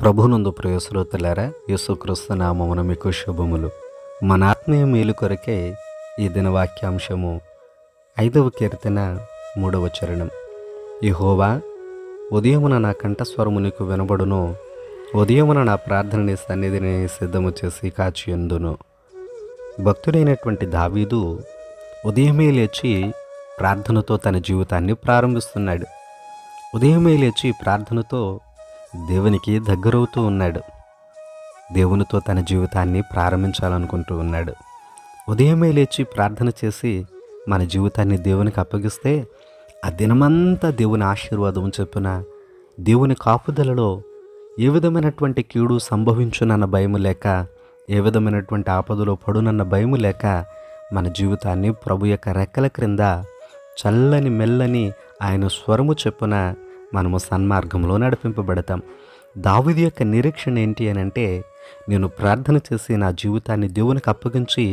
ప్రభునందు ప్రియ శ్రోతలారా, యేసుక్రీస్తు నామమున మీకు శుభములు. మన ఆత్మీయ మేలు కొరకే ఈ దిన వాక్యాంశము 5వ కీర్తన 3వ చరణం. యెహోవా, ఉదయమున నా కంఠస్వరము నీకు వినబడును, ఉదయమున నా ప్రార్థనని సన్నిధిని సిద్ధము చేసి కాచియుందును. భక్తుడైనటువంటి దావీదు ఉదయమే లేచి ప్రార్థనతో తన జీవితాన్ని ప్రారంభిస్తున్నాడు. ఉదయమే లేచి ప్రార్థనతో దేవునికి దగ్గరవుతూ ఉన్నాడు. దేవునితో తన జీవితాన్ని ప్రారంభించాలనుకుంటూ ఉన్నాడు. ఉదయమే లేచి ప్రార్థన చేసి మన జీవితాన్ని దేవునికి అప్పగిస్తే ఆ దినమంతా దేవుని ఆశీర్వాదం చెప్పున దేవుని కాపుదలలో ఏ విధమైనటువంటి కీడు సంభవించునన్న భయము లేక, ఏ విధమైనటువంటి ఆపదలో పడునన్న భయము లేక మన జీవితాన్ని ప్రభు యొక్క రెక్కల క్రింద చల్లని మెల్లని ఆయన స్వరము చెప్పున మనము సన్మార్గంలో నడిపింపబడతాం. దావీదు యొక్క నిరీక్షణ ఏంటి అని అంటే, నేను ప్రార్థన చేసి నా జీవితాన్ని దేవునికి అప్పగించి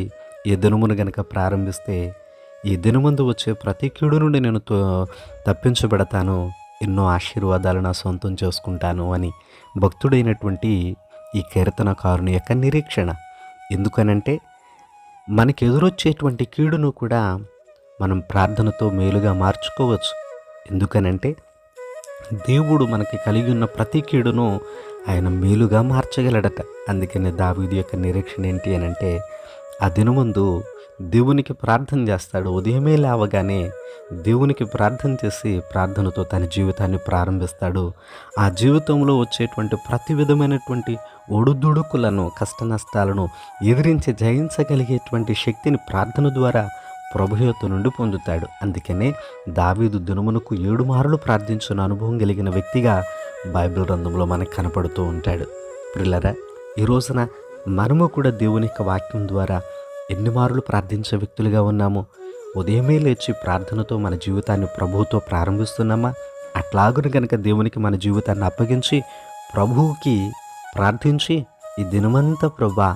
ఈ దినమును గనక ప్రారంభిస్తే ఈ దినముందు వచ్చే ప్రతి కీడు నుండి నేను తప్పించబడతాను, ఎన్నో ఆశీర్వాదాలు నా సొంతం చేసుకుంటాను అని భక్తుడైనటువంటి ఈ కీర్తనకారుని యొక్క నిరీక్షణ. ఎందుకనంటే మనకి ఎదురొచ్చేటువంటి కీడును కూడా మనం ప్రార్థనతో మేలుగా మార్చుకోవచ్చు. ఎందుకనంటే దేవుడు మనకి కలిగి ఉన్న ప్రతి కీడును ఆయన మేలుగా మార్చగలడట. అందుకనే దావీదు యొక్క నిరీక్షణ ఏంటి అని అంటే, ఆ దినముందు దేవునికి ప్రార్థన చేస్తాడు. ఉదయమే లేవగానే దేవునికి ప్రార్థన చేసి ప్రార్థనతో తన జీవితాన్ని ప్రారంభిస్తాడు. ఆ జీవితంలో వచ్చేటువంటి ప్రతి విధమైనటువంటి ఒడుదుడుకులను, కష్ట నష్టాలను ఎదిరించి జయించగలిగేటువంటి శక్తిని ప్రార్థన ద్వారా ప్రభు యొద్ద నుండి పొందుతాడు. అందుకనే దావీదు దినమునకు 7 మారులు ప్రార్థించిన అనుభవం కలిగిన వ్యక్తిగా బైబిల్ గ్రంథంలో మనకు కనపడుతూ ఉంటాడు. ప్రియులారా, ఈ రోజున మనము కూడా దేవుని యొక్క వాక్యం ద్వారా ఎన్ని మారులు ప్రార్థించే వ్యక్తులుగా ఉన్నాము? ఉదయమే లేచి ప్రార్థనతో మన జీవితాన్ని ప్రభువుతో ప్రారంభిస్తున్నామా? అట్లాగున కనుక దేవునికి మన జీవితాన్ని అప్పగించి ప్రభువుకి ప్రార్థించి ఈ దినమంతా ప్రభా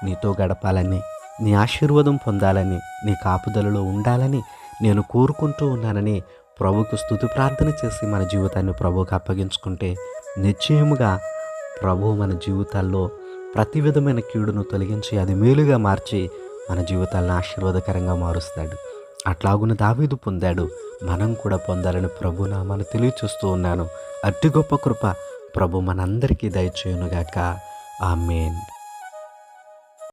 నీతో గడపాలని, నీ ఆశీర్వాదం పొందాలని, నీ కాపుదలలో ఉండాలని నేను కోరుకుంటూ ఉన్నానని ప్రభువుకు స్తుతి ప్రార్థన చేసి మన జీవితాన్ని ప్రభువుకు అప్పగించుకుంటే నిశ్చయముగా ప్రభువు మన జీవితాల్లో ప్రతి విధమైన కీడును తొలగించి అది మేలుగా మార్చి మన జీవితాలను ఆశీర్వాదకరంగా మారుస్తాడు. అట్లాగున దావీదు పొందాడు, మనం కూడా పొందాలని ప్రభు నామాన్ని తెలియచేస్తూ ఉన్నాను. అట్టి గొప్ప కృప ప్రభు మనందరికీ దయచేయునుగాక. ఆమేన్.